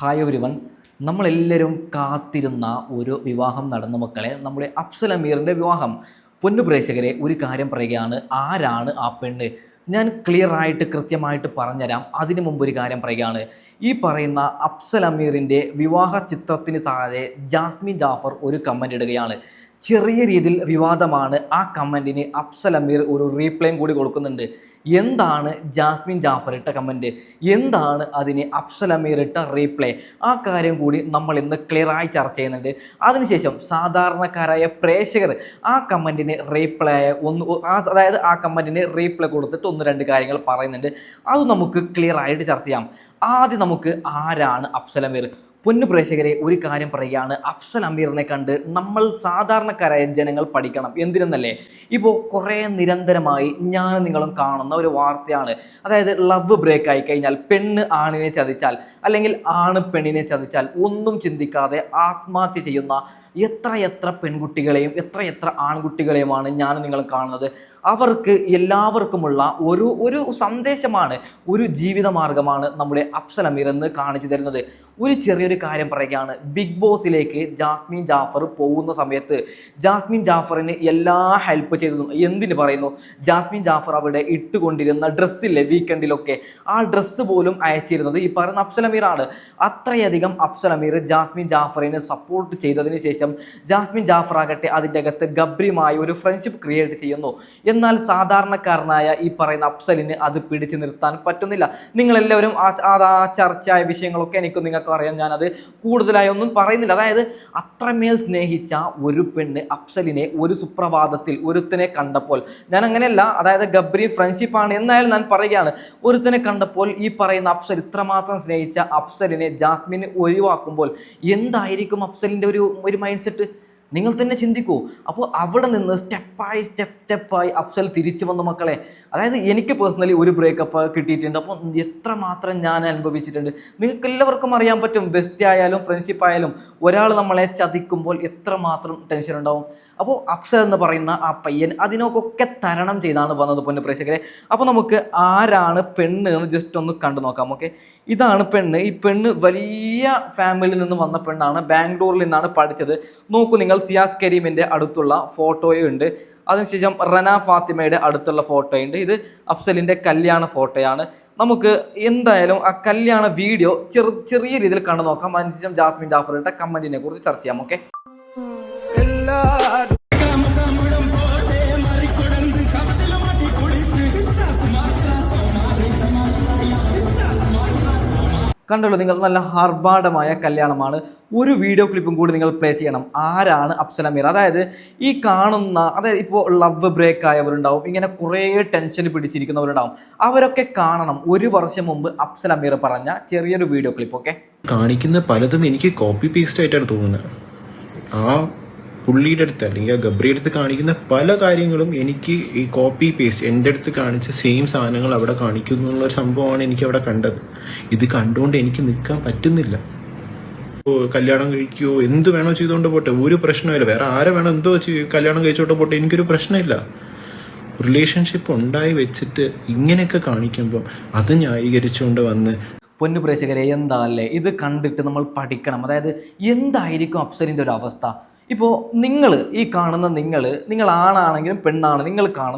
Hi everyone. നമ്മളെല്ലാവരും കാത്തിരുന്ന ഒരു വിവാഹം നടന്ന മക്കളെ, നമ്മുടെ അഫ്സൽ അമീറിൻ്റെ വിവാഹം. പൊന്നു പ്രേക്ഷകരെ, ഒരു കാര്യം പറയുകയാണ്, ആരാണ് ആ പെണ്ണ്? ഞാൻ ക്ലിയർ ആയിട്ട് കൃത്യമായിട്ട് പറഞ്ഞുതരാം. അതിനു മുമ്പ് ഒരു കാര്യം പറയുകയാണ്. ഈ പറയുന്ന അഫ്സൽ അമീറിൻ്റെ വിവാഹ ചിത്രത്തിന് താഴെ ജാസ്മിൻ ജാഫർ ഒരു കമൻ്റ് ഇടുകയാണ്. ചെറിയ രീതിയിൽ വിവാദമാണ്. ആ കമൻറ്റിന് അഫ്സൽ അമീർ ഒരു റീപ്ലൈയും കൂടി കൊടുക്കുന്നുണ്ട്. എന്താണ് ജാസ്മിൻ ജാഫർ ഇട്ട കമൻറ്റ്, എന്താണ് അതിന് അഫ്സൽ അമീർ ഇട്ട റീപ്ലൈ, ആ കാര്യം കൂടി നമ്മൾ ഇന്ന് ക്ലിയറായി ചർച്ച ചെയ്യുന്നുണ്ട്. അതിനുശേഷം സാധാരണക്കാരായ പ്രേക്ഷകർ ആ കമൻറ്റിന് റീപ്ലൈ അതായത് ആ കമൻറ്റിന് റീപ്ലൈ കൊടുത്തിട്ട് ഒന്ന് രണ്ട് കാര്യങ്ങൾ പറയുന്നുണ്ട്. അത് നമുക്ക് ക്ലിയർ ആയിട്ട് ചർച്ച ചെയ്യാം. ആദ്യം നമുക്ക് ആരാണ് അഫ്സൽ അമീർ? പൊന്നു പ്രേക്ഷകരെ, ഒരു കാര്യം പറയുകയാണ്, അഫ്സൽ അമീറിനെ കണ്ട് നമ്മൾ സാധാരണക്കാരായ ജനങ്ങൾ പഠിക്കണം. എന്തിനെന്നല്ലേ, ഇപ്പോൾ കുറേ നിരന്തരമായി ഞാൻ നിങ്ങളും കാണുന്ന ഒരു വാർത്തയാണ്. അതായത് ലവ് ബ്രേക്ക് ആയി കഴിഞ്ഞാൽ, പെണ്ണ് ആണിനെ ചതിച്ചാൽ അല്ലെങ്കിൽ ആണ് പെണ്ണിനെ ചതിച്ചാൽ ഒന്നും ചിന്തിക്കാതെ ആത്മഹത്യ ചെയ്യുന്ന എത്ര പെൺകുട്ടികളെയും എത്ര ആൺകുട്ടികളെയുമാണ് ഞാൻ നിങ്ങൾ കാണുന്നത്. അവർക്ക് എല്ലാവർക്കുമുള്ള ഒരു സന്ദേശമാണ്, ഒരു ജീവിതമാർഗമാണ് നമ്മുടെ അഫ്സൽ അമീർ എന്ന് കാണിച്ചു തരുന്നത്. ഒരു ചെറിയൊരു കാര്യം പറയുകയാണ്. ബിഗ് ബോസിലേക്ക് ജാസ്മിൻ ജാഫർ പോകുന്ന സമയത്ത് ജാസ്മിൻ ജാഫറിന് എല്ലാ ഹെൽപ്പ് ചെയ്തു. എന്തിന് പറയുന്നു, ജാസ്മിൻ ജാഫർ അവിടെ ഇട്ടുകൊണ്ടിരുന്ന ഡ്രസ്സില്ലേ വീക്കെൻഡിലൊക്കെ, ആ ഡ്രസ്സ് പോലും അയച്ചിരുന്നത് ഈ പറയുന്ന അഫ്സൽ അമീറാണ്. അത്രയധികം അഫ്സൽ അമീർ ജാസ്മിൻ ജാഫറിനെ സപ്പോർട്ട് ചെയ്തതിന് ശേഷം ജാസ്മിൻ ജാഫർ ആകട്ടെ അതിൻ്റെ അകത്ത് ഗബ്രിയുമായി ഒരു ഫ്രണ്ട്ഷിപ്പ് ക്രിയേറ്റ് ചെയ്യുന്നു. എന്നാൽ സാധാരണക്കാരനായ ഈ പറയുന്ന അഫ്സലിന് അത് പിടിച്ചു നിർത്താൻ പറ്റുന്നില്ല. നിങ്ങളെല്ലാവരും ആ ചർച്ചയായ വിഷയങ്ങളൊക്കെ നിങ്ങൾക്ക് അറിയാം, ഞാനത് കൂടുതലായി ഒന്നും പറയുന്നില്ല. അതായത് അത്രമേൽ സ്നേഹിച്ച ഒരു പെണ്ണ് അഫ്സലിനെ ഒരു സുപ്രഭാതത്തിൽ ഒരുത്തനെ കണ്ടപ്പോൾ, ഞാൻ അങ്ങനെയല്ല, അതായത് ഗബ്രി ഫ്രണ്ട്ഷിപ്പാണ് എന്നായാലും ഞാൻ പറയുകയാണ്, ഒരുത്തനെ കണ്ടപ്പോൾ ഈ പറയുന്ന അഫ്സൽ ഇത്രമാത്രം സ്നേഹിച്ച അഫ്സലിനെ ജാസ്മിന് ഒഴിവാക്കുമ്പോൾ എന്തായിരിക്കും അഫ്സലിൻ്റെ ഒരു മൈൻഡ് സെറ്റ്? നിങ്ങൾ തന്നെ ചിന്തിക്കൂ. അപ്പോൾ അവിടെ നിന്ന് സ്റ്റെപ്പായി അഫ്സൽ തിരിച്ചു വന്ന മക്കളെ. അതായത് എനിക്ക് പേഴ്സണലി ഒരു ബ്രേക്കപ്പ് കിട്ടിയിട്ടുണ്ട്. അപ്പോൾ എത്രമാത്രം ഞാൻ അനുഭവിച്ചിട്ടുണ്ട് നിങ്ങൾക്ക് എല്ലാവർക്കും അറിയാൻ പറ്റും. ബെസ്റ്റ് ആയാലും ഫ്രണ്ട്ഷിപ്പ് ആയാലും ഒരാൾ നമ്മളെ ചതിക്കുമ്പോൾ എത്രമാത്രം ടെൻഷൻ ഉണ്ടാവും. അപ്പോൾ അഫ്സൽ എന്ന് പറയുന്ന ആ പയ്യൻ അതിനൊക്കെ തരണം ചെയ്താണ് വന്നത് പൊന്നു പ്രേക്ഷകരെ. അപ്പോൾ നമുക്ക് ആരാണ് പെണ്ണ് എന്ന് ജസ്റ്റ് ഒന്ന് കണ്ടു നോക്കാം. ഓക്കെ, ഇതാണ് പെണ്ണ്. ഈ പെണ്ണ് വലിയ ഫാമിലിയിൽ നിന്ന് വന്ന പെണ്ണാണ്. ബാംഗ്ലൂരിൽ നിന്നാണ് പഠിച്ചത്. നോക്കൂ നിങ്ങൾ, സിയാസ് കരീമിൻ്റെ അടുത്തുള്ള ഫോട്ടോയുണ്ട്. അതിനുശേഷം റന ഫാത്തിമയുടെ അടുത്തുള്ള ഫോട്ടോയുണ്ട്. ഇത് അഫ്സലിൻ്റെ കല്യാണ ഫോട്ടോയാണ്. നമുക്ക് എന്തായാലും ആ കല്യാണ വീഡിയോ ചെറിയ രീതിയിൽ കണ്ടു നോക്കാം. അതിനുശേഷം ജാസ്മിൻ ജാഫറിന്റെ കമന്റിനെ കുറിച്ച് ചർച്ച ചെയ്യാം. ഓക്കെ, കണ്ടല്ലോ നിങ്ങൾ, നല്ല ആർഭാടമായ കല്യാണമാണ്. ഒരു വീഡിയോ ക്ലിപ്പും കൂടി നിങ്ങൾ പ്ലേ ചെയ്യണം. ആരാണ് അഫ്സൽ അമീർ? അതായത് ഈ കാണുന്ന, അതായത് ഇപ്പോൾ ലവ് ബ്രേക്ക് ആയവരുണ്ടാവും, ഇങ്ങനെ കുറേ ടെൻഷൻ പിടിച്ചിരിക്കുന്നവരുണ്ടാവും, അവരൊക്കെ കാണണം. ഒരു വർഷം മുമ്പ് അഫ്സൽ അമീർ പറഞ്ഞ ചെറിയൊരു വീഡിയോ ക്ലിപ്പ്. ഓക്കെ, കാണിക്കുന്ന പലതും എനിക്ക് കോപ്പി പേസ്റ്റ് ആയിട്ടാണ് തോന്നുന്നത്. ആ പുള്ളിയുടെ അടുത്ത് അല്ലെങ്കിൽ ആ ഗബ്രിയുടെ അടുത്ത് കാണിക്കുന്ന പല കാര്യങ്ങളും എനിക്ക് ഈ കോപ്പി പേസ്റ്റ് എൻ്റെ അടുത്ത് കാണിച്ച സെയിം സാധനങ്ങൾ അവിടെ കാണിക്കുന്നു എന്നുള്ളൊരു സംഭവമാണ് എനിക്ക് അവിടെ കണ്ടത്. ഇത് കണ്ടുകൊണ്ട് എനിക്ക് നിൽക്കാൻ പറ്റുന്നില്ല. കല്യാണം കഴിക്കുകയോ എന്ത് വേണോ ചെയ്തുകൊണ്ട് പോട്ടെ, ഒരു പ്രശ്നമില്ല. വേറെ ആരെ വേണോ എന്തോ കല്യാണം കഴിച്ചോണ്ട് പോട്ടെ, എനിക്കൊരു പ്രശ്നമില്ല. റിലേഷൻഷിപ്പ് ഉണ്ടായി വെച്ചിട്ട് ഇങ്ങനെയൊക്കെ കാണിക്കുമ്പം അത് ന്യായീകരിച്ചുകൊണ്ട് വന്ന് പൊന്നു പ്രേക്ഷകരെ, എന്താ അല്ലേ ഇത് കണ്ടിട്ട് നമ്മൾ പഠിക്കണം. അതായത് എന്തായിരിക്കും അഫ്സലിൻ്റെ ഒരു അവസ്ഥ? ഇപ്പോൾ ഈ കാണുന്ന നിങ്ങൾ ആണാണെങ്കിലും പെണ്ണാണ്,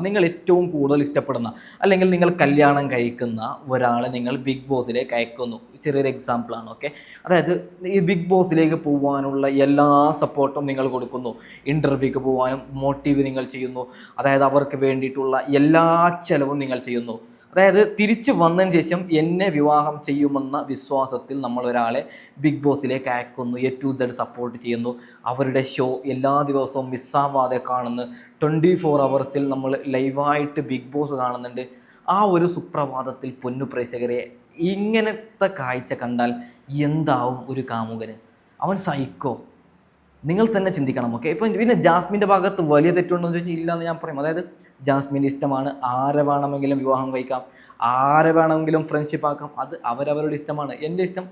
നിങ്ങൾ ഏറ്റവും കൂടുതൽ ഇഷ്ടപ്പെടുന്ന അല്ലെങ്കിൽ നിങ്ങൾ കല്യാണം കഴിക്കുന്ന ഒരാളെ നിങ്ങൾ ബിഗ് ബോസിലേക്ക് അയക്കുന്നു. ചെറിയൊരു എക്സാമ്പിളാണ്. ഓക്കെ, അതായത് ഈ ബിഗ് ബോസിലേക്ക് പോകാനുള്ള എല്ലാ സപ്പോർട്ടും നിങ്ങൾ കൊടുക്കുന്നു. ഇൻ്റർവ്യൂക്ക് പോകാനും മോട്ടീവ് നിങ്ങൾ ചെയ്യുന്നു. അതായത് അവർക്ക് വേണ്ടിയിട്ടുള്ള എല്ലാ ചെലവും നിങ്ങൾ ചെയ്യുന്നു. അതായത് തിരിച്ചു വന്നതിന് ശേഷം എന്നെ വിവാഹം ചെയ്യുമെന്ന വിശ്വാസത്തിൽ നമ്മൾ ഒരാളെ ബിഗ് ബോസിലേക്ക് അയക്കുന്നു. A to Z സപ്പോർട്ട് ചെയ്യുന്നു. അവരുടെ ഷോ എല്ലാ ദിവസവും മിസ്സാവാതെ കാണുന്നു. 24 hours നമ്മൾ ലൈവായിട്ട് ബിഗ് ബോസ് കാണുന്നുണ്ട്. ആ ഒരു സുപ്രഭാതത്തിൽ പൊന്നു പ്രേക്ഷകരെ, ഇങ്ങനത്തെ കാഴ്ച കണ്ടാൽ എന്താവും ഒരു കാമുകന്? അവൻ സഹിക്കോ? നിങ്ങൾ തന്നെ ചിന്തിക്കണം. ഓക്കെ, ഇപ്പം പിന്നെ ജാസ്മിൻ്റെ ഭാഗത്ത് വലിയ തെറ്റുണ്ടോ എന്ന് ചോദിച്ചാൽ ഇല്ല എന്ന് ഞാൻ പറയും. അതായത് ജാസ്മിൻ്റെ ഇഷ്ടമാണ്, ആരെ വേണമെങ്കിലും വിവാഹം കഴിക്കാം, ആരെ വേണമെങ്കിലും ഫ്രണ്ട്ഷിപ്പ് ആക്കാം, അത് അവരവരുടെ ഇഷ്ടമാണ്. എൻ്റെ ഇഷ്ടം,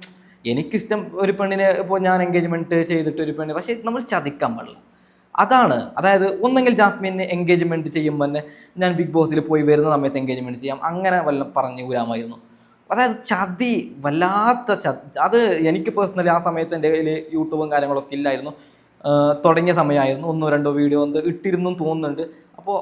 എനിക്കിഷ്ടം ഒരു പെണ്ണിനെ ഇപ്പോൾ ഞാൻ എൻഗേജ്മെൻറ്റ് ചെയ്തിട്ട് ഒരു പെണ്ണ്, പക്ഷേ നമ്മൾ ചതിക്കാൻ പാടില്ല. അതാണ്, അതായത് ഒന്നെങ്കിൽ ജാസ്മിന് എൻഗേജ്മെൻറ്റ് ചെയ്യുമ്പോൾ തന്നെ ഞാൻ ബിഗ് ബോസിൽ പോയി വരുന്ന സമയത്ത് എൻഗേജ്മെൻറ്റ് ചെയ്യാം, അങ്ങനെ വല്ലതും പറഞ്ഞു കൂരാമായിരുന്നു. അതായത് ചതി, വല്ലാത്ത അത് എനിക്ക് പേഴ്സണലി ആ സമയത്ത് എൻ്റെ കയ്യിൽ യൂട്യൂബും കാര്യങ്ങളൊക്കെ ഇല്ലായിരുന്നു. തുടങ്ങിയ സമയമായിരുന്നു. 1-2 വീഡിയോ ഇട്ടിരുന്നും തോന്നുന്നുണ്ട്. അപ്പോൾ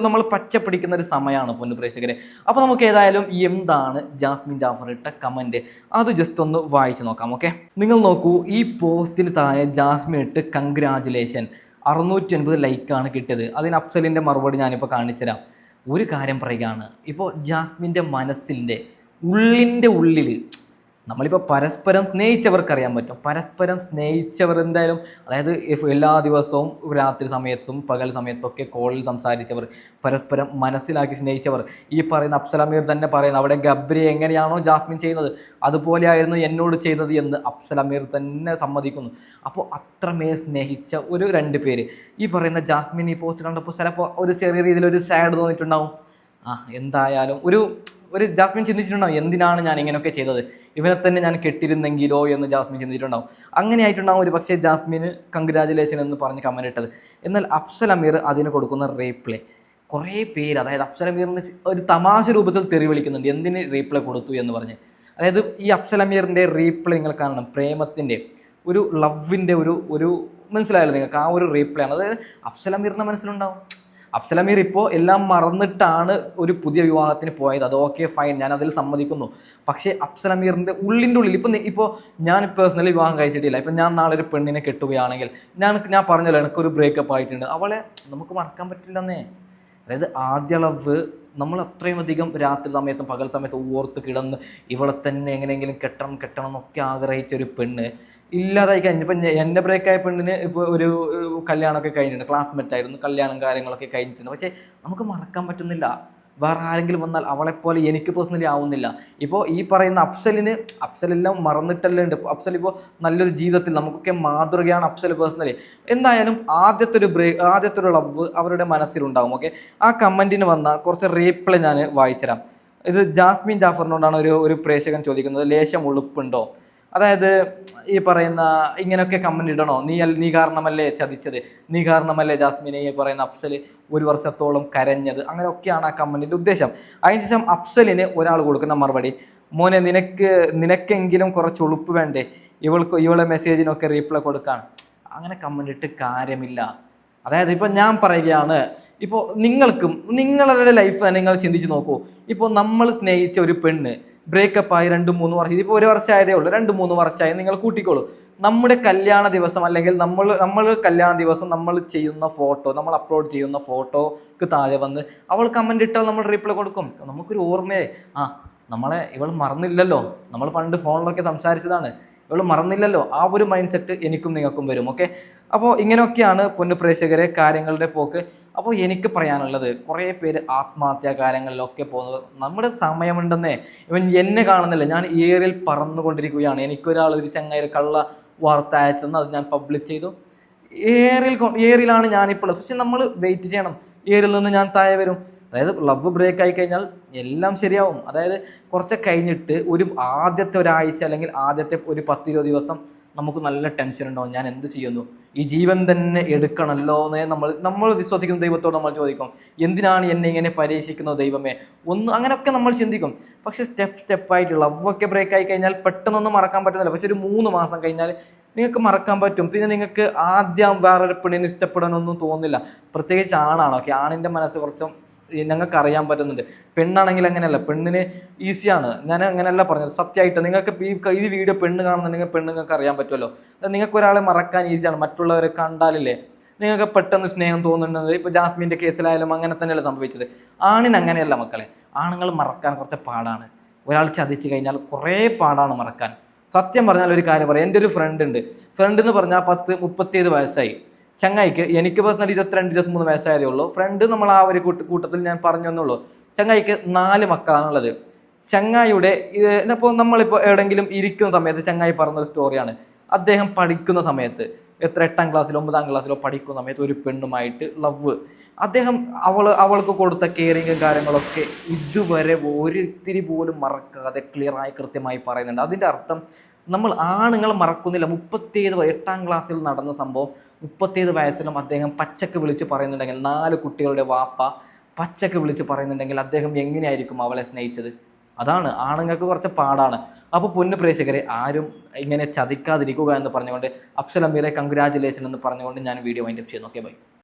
നമ്മൾ പച്ചപ്പിടിക്കുന്ന ഒരു സമയമാണ് പൊന്നു പ്രേക്ഷകരെ. അപ്പോൾ നമുക്ക് ഏതായാലും എന്താണ് ജാസ്മിൻ ജാഫർ ഇട്ട കമൻറ്റ് അത് ജസ്റ്റ് ഒന്ന് വായിച്ചു നോക്കാം. ഓക്കെ, നിങ്ങൾ നോക്കൂ, ഈ പോസ്റ്റിന് താഴെ ജാസ്മിൻ ഇട്ട് കൺഗ്രാജുലേഷൻ 680 ലൈക്കാണ് കിട്ടിയത്. അതിന് അഫ്സലിൻ്റെ മറുപടി ഞാനിപ്പോൾ കാണിച്ചുതരാം. ഒരു കാര്യം പറയുകയാണ്, ഇപ്പോൾ ജാസ്മിൻ്റെ മനസ്സിൻ്റെ ഉള്ളിൻ്റെ ഉള്ളിൽ നമ്മളിപ്പോൾ പരസ്പരം സ്നേഹിച്ചവർക്കറിയാൻ പറ്റും. പരസ്പരം സ്നേഹിച്ചവർ എന്തായാലും, അതായത് എല്ലാ ദിവസവും രാത്രി സമയത്തും പകൽ സമയത്തൊക്കെ കോളിൽ സംസാരിച്ചവർ, പരസ്പരം മനസ്സിലാക്കി സ്നേഹിച്ചവർ, ഈ പറയുന്ന അഫ്സൽ അമീർ തന്നെ പറയുന്നത് അവിടെ ഗബ്രിയെ എങ്ങനെയാണോ ജാസ്മിൻ ചെയ്യുന്നത് അതുപോലെയായിരുന്നു എന്നോട് ചെയ്തത് എന്ന് അഫ്സൽ അമീർ തന്നെ സമ്മതിക്കുന്നു. അപ്പോൾ അത്രമേൽ സ്നേഹിച്ച ഒരു 2 പേര് ഈ പറയുന്ന ജാസ്മിൻ ഈ പോസ്റ്റ് കണ്ടപ്പോൾ ചിലപ്പോൾ ഒരു ചെറിയ രീതിയിലൊരു സാഡ് തോന്നിയിട്ടുണ്ടാവും. എന്തായാലും ഒരു ജാസ്മിൻ ചിന്തിച്ചിട്ടുണ്ടാവും, എന്തിനാണ് ഞാൻ ഇങ്ങനെയൊക്കെ ചെയ്തത്, ഇവനെ തന്നെ ഞാൻ കെട്ടിരുന്നെങ്കിലോ എന്ന് ജാസ്മിൻ ചിന്തിച്ചിട്ടുണ്ടാവും. അങ്ങനെ ആയിട്ടുണ്ടാവും ഒരു പക്ഷേ ജാസ്മിന് കൺഗ്രാജുലേഷൻ എന്ന് പറഞ്ഞ് കമൻറ്റ് ഇട്ടത്. എന്നാൽ അഫ്സൽ അമീർ അതിന് കൊടുക്കുന്ന റീപ്ലൈ, കുറേ പേര് അതായത് അഫ്സൽ അമീറിന് ഒരു തമാശ രൂപത്തിൽ തെറി വിളിക്കുന്നുണ്ട്, എന്തിന് റീപ്ലൈ കൊടുത്തു എന്ന് പറഞ്ഞ്. അതായത് ഈ അഫ്സൽ അമീറിൻ്റെ റീപ്ലൈ നിങ്ങൾ കാണണം, പ്രേമത്തിൻ്റെ ഒരു ലവിൻ്റെ ഒരു മനസ്സിലായല്ലോ നിങ്ങൾക്ക്, ആ ഒരു റീപ്ലൈ ആണ്. അതായത് അഫ്സൽ അമീറിൻ്റെ മനസ്സിലുണ്ടാവും, അഫ്സൽ അമീർ ഇപ്പോൾ എല്ലാം മറന്നിട്ടാണ് ഒരു പുതിയ വിവാഹത്തിന് പോയത്. അത് ഓക്കെ, ഫൈൻ, ഞാൻ അതിൽ സമ്മതിക്കുന്നു. പക്ഷേ അഫ്സൽ അമീറിൻ്റെ ഉള്ളിൻ്റെ ഉള്ളിൽ ഇപ്പോൾ ഞാൻ പേഴ്സണലി വിവാഹം കഴിച്ചിട്ടില്ല. ഇപ്പം ഞാൻ നാളെ ഒരു പെണ്ണിനെ കെട്ടുകയാണെങ്കിൽ ഞാൻ പറഞ്ഞല്ലോ എനിക്കൊരു ബ്രേക്കപ്പ് ആയിട്ടുണ്ട്, അവളെ നമുക്ക് മറക്കാൻ പറ്റില്ലെന്നേ. അതായത് ആദ്യ ലവ് നമ്മൾ അത്രയും അധികം രാത്രി സമയത്തും പകൽ സമയത്തും ഓർത്ത് കിടന്ന് ഇവളെ തന്നെ എങ്ങനെയെങ്കിലും കെട്ടണം എന്നൊക്കെ ആഗ്രഹിച്ച ഒരു പെണ്ണ് ഇല്ലാതായി കഴിഞ്ഞു. ഇപ്പം എൻ്റെ ബ്രേക്കായ പെണ്ണിന് ഇപ്പോൾ ഒരു കല്യാണമൊക്കെ കഴിഞ്ഞിട്ടുണ്ട്, ക്ലാസ്മേറ്റ് ആയിരുന്നു, കല്യാണം കാര്യങ്ങളൊക്കെ കഴിഞ്ഞിട്ടുണ്ട്. പക്ഷേ നമുക്ക് മറക്കാൻ പറ്റുന്നില്ല. വേറെ ആരെങ്കിലും വന്നാൽ അവളെപ്പോലെ എനിക്ക് പേഴ്സണലി ആവുന്നില്ല. ഇപ്പോൾ ഈ പറയുന്ന അഫ്സലെല്ലാം മറന്നിട്ടല്ലേ ഉണ്ട്. അഫ്സൽ ഇപ്പോൾ നല്ലൊരു ജീവിതത്തിൽ നമുക്കൊക്കെ മാതൃകയാണ് അഫ്സൽ പേഴ്സണലി. എന്തായാലും ആദ്യത്തെ ഒരു ലവ് അവരുടെ മനസ്സിലുണ്ടാകും. ഓക്കെ, ആ കമൻറ്റിന് വന്ന കുറച്ച് റീപ്ലൈ ഞാൻ വായിച്ചുതരാം. ഇത് ജാസ്മിൻ ജാഫറിനോടാണ് ഒരു പ്രേക്ഷകൻ ചോദിക്കുന്നത്, ലേശം ഉളുപ്പുണ്ടോ? അതായത് ഈ പറയുന്ന ഇങ്ങനെയൊക്കെ കമൻറ്റ് ഇടണോ, നീ കാരണമല്ലേ ചതിച്ചത്, നീ കാരണമല്ലേ ജാസ്മിനെ ഈ പറയുന്ന അഫ്സൽ 1 വർഷത്തോളം കരഞ്ഞത്, അങ്ങനെയൊക്കെയാണ് ആ കമൻറ്റിൻ്റെ ഉദ്ദേശം. അതിനുശേഷം അഫ്സലിന് ഒരാൾ കൊടുക്കുന്ന മറുപടി, മോനെ നിനക്കെങ്കിലും കുറച്ച് ഉളുപ്പ് വേണ്ടേ, ഇവളെ മെസ്സേജിനൊക്കെ റീപ്ലൈ കൊടുക്കാൻ. അങ്ങനെ കമൻറ്റ് ഇട്ട് കാര്യമില്ല. അതായത് ഇപ്പം ഞാൻ പറയുകയാണ്, ഇപ്പോൾ നിങ്ങളുടെ ലൈഫ് തന്നെ നിങ്ങൾ ചിന്തിച്ച് നോക്കൂ. ഇപ്പോൾ നമ്മൾ സ്നേഹിച്ച ഒരു പെണ്ണ് ബ്രേക്കപ്പായി 2-3 വർഷം, ഇതിപ്പോൾ 1 വർഷമായതേ ഉള്ളൂ, 2-3 വർഷമായി നിങ്ങൾ കൂട്ടിക്കോളൂ. നമ്മുടെ കല്യാണ ദിവസം അല്ലെങ്കിൽ നമ്മൾ കല്യാണ ദിവസം നമ്മൾ ചെയ്യുന്ന ഫോട്ടോ, നമ്മൾ അപ്ലോഡ് ചെയ്യുന്ന ഫോട്ടോക്ക് താഴെ വന്ന് അവൾ കമൻ്റ് ഇട്ടാൽ നമ്മൾ റീപ്ലൈ കൊടുക്കും. നമുക്കൊരു ഓർമ്മയെ ഇവൾ മറന്നില്ലല്ലോ, നമ്മൾ പണ്ട് ഫോണിലൊക്കെ സംസാരിച്ചതാണ്, ഇവൾ മറന്നില്ലല്ലോ, ആ ഒരു മൈൻഡ് സെറ്റ് എനിക്കും നിങ്ങൾക്കും വരും. ഓക്കെ, അപ്പോൾ ഇങ്ങനെയൊക്കെയാണ് പൊന്നു പ്രേക്ഷകരെ കാര്യങ്ങളുടെ പോക്ക്. അപ്പോൾ എനിക്ക് പറയാനുള്ളത്, കുറേ പേര് ആത്മഹത്യാ കാര്യങ്ങളിലൊക്കെ പോകുന്നത് നമ്മുടെ സമയമുണ്ടെന്നേ. ഇവൻ എന്നെ കാണുന്നില്ല, ഞാൻ ഏറിൽ പറന്നുകൊണ്ടിരിക്കുകയാണ്. എനിക്കൊരാൾ ഒരു ചങ്ങായി കള്ള വാർത്ത അയച്ചെന്ന് അത് ഞാൻ പബ്ലിഷ് ചെയ്തു. ഏറിലാണ് ഞാനിപ്പോൾ. പക്ഷെ നമ്മൾ വെയിറ്റ് ചെയ്യണം, ഏറിൽ നിന്ന് ഞാൻ താഴെ വരും. അതായത് ലവ് ബ്രേക്ക് ആയി കഴിഞ്ഞാൽ എല്ലാം ശരിയാവും. അതായത് കുറച്ച് കഴിഞ്ഞിട്ട് ആദ്യത്തെ ഒരാഴ്ച അല്ലെങ്കിൽ ആദ്യത്തെ ഒരു 10-20 ദിവസം നമുക്ക് നല്ല ടെൻഷൻ ഉണ്ടാവും, ഞാൻ എന്ത് ചെയ്യുന്നു, ഈ ജീവൻ തന്നെ എടുക്കണമല്ലോ എന്നേ നമ്മൾ വിശ്വസിക്കുന്ന ദൈവത്തോട് നമ്മൾ ചോദിക്കും, എന്തിനാണ് എന്നെ ഇങ്ങനെ പരീക്ഷിക്കുന്നത് ദൈവമേ, അങ്ങനെയൊക്കെ നമ്മൾ ചിന്തിക്കും. പക്ഷെ സ്റ്റെപ്പായിട്ട് ലവൊക്കെ ബ്രേക്ക് ആയി കഴിഞ്ഞാൽ പെട്ടെന്നൊന്നും മറക്കാൻ പറ്റുന്നില്ല. പക്ഷെ ഒരു 3 മാസം കഴിഞ്ഞാൽ നിങ്ങൾക്ക് മറക്കാൻ പറ്റും. പിന്നെ നിങ്ങൾക്ക് ആദ്യം വേറൊരു പെണ്ണിന് ഇഷ്ടപ്പെടാനൊന്നും തോന്നില്ല. പ്രത്യേകിച്ച് ആണാണോ, ഓക്കെ, ആണിൻ്റെ മനസ്സ് കുറച്ചും ഞങ്ങൾക്ക് അറിയാൻ പറ്റുന്നുണ്ട്. പെണ്ണാണെങ്കിൽ അങ്ങനെയല്ല, പെണ്ണിന് ഈസിയാണ്. ഞാൻ അങ്ങനെയല്ല പറഞ്ഞത്, സത്യമായിട്ട് നിങ്ങൾക്ക് ഈ വീഡിയോ പെണ്ണ് കാണുന്നുണ്ടെങ്കിൽ പെണ്ണുങ്ങൾക്ക് അറിയാൻ പറ്റുമല്ലോ. നിങ്ങൾക്ക് ഒരാളെ മറക്കാൻ ഈസിയാണ്, മറ്റുള്ളവരെ കണ്ടാലില്ലേ നിങ്ങൾക്ക് പെട്ടെന്ന് സ്നേഹം തോന്നുന്നത്. ഇപ്പോൾ ജാസ്മിൻ്റെ കേസിലായാലും അങ്ങനെ തന്നെയല്ല സംഭവിച്ചത്. ആണിന് അങ്ങനെയല്ല മക്കളെ, ആണുങ്ങൾ മറക്കാൻ കുറച്ച് പാടാണ്. ഒരാൾ ചതിച്ചു കഴിഞ്ഞാൽ കുറേ പാടാണ് മറക്കാൻ. സത്യം പറഞ്ഞാൽ ഒരു കാര്യം പറയാം, എൻ്റെ ഒരു ഫ്രണ്ട് എന്ന് പറഞ്ഞാൽ 37 വയസ്സായി ചങ്ങായിക്ക്. എനിക്ക് പേഴ്സണലി 22-23 വയസ്സായതേ ഉള്ളൂ. ഫ്രണ്ട് നമ്മൾ ആ ഒരു കൂട്ടത്തിൽ ഞാൻ പറഞ്ഞു എന്നുള്ളൂ. ചങ്ങായിക്ക് 4 മക്കളാണുള്ളത്. ചങ്ങായിയുടെ ഇപ്പോൾ നമ്മളിപ്പോൾ എവിടെയെങ്കിലും ഇരിക്കുന്ന സമയത്ത് ചങ്ങായി പറഞ്ഞൊരു സ്റ്റോറിയാണ്. അദ്ദേഹം പഠിക്കുന്ന സമയത്ത് 8ാം ക്ലാസ്സിലോ 9ാം ക്ലാസ്സിലോ പഠിക്കുന്ന സമയത്ത് ഒരു പെണ്ണുമായിട്ട് ലവ്. അദ്ദേഹം അവൾക്ക് കൊടുത്ത കെയറിങ്ങും കാര്യങ്ങളൊക്കെ ഇതുവരെ ഒരിത്തിരി പോലും മറക്കാതെ ക്ലിയറായി കൃത്യമായി പറയുന്നുണ്ട്. അതിൻ്റെ അർത്ഥം നമ്മൾ ആണുങ്ങൾ മറക്കുന്നില്ല. 8ാം ക്ലാസ്സിൽ നടന്ന സംഭവം 37 വയസ്സിലും അദ്ദേഹം പച്ചക്ക് വിളിച്ച് പറയുന്നുണ്ടെങ്കിൽ, 4 കുട്ടികളുടെ വാപ്പ പച്ചക്ക് വിളിച്ച് പറയുന്നുണ്ടെങ്കിൽ അദ്ദേഹം എങ്ങനെയായിരിക്കും അവളെ സ്നേഹിച്ചത്? അതാണ് ആണുങ്ങൾക്ക് കുറച്ച് പാടാണ്. അപ്പോൾ പൊന്നു പ്രേക്ഷകരെ, ആരും ഇങ്ങനെ ചതിക്കാതിരിക്കുക എന്ന് പറഞ്ഞുകൊണ്ട് അഫ്സൽ അമീറെ കൺഗ്രാജുലേഷൻ എന്ന് പറഞ്ഞുകൊണ്ട് ഞാൻ വീഡിയോ വൈൻഡപ്പ് ചെയ്യുന്നു. Okay, by.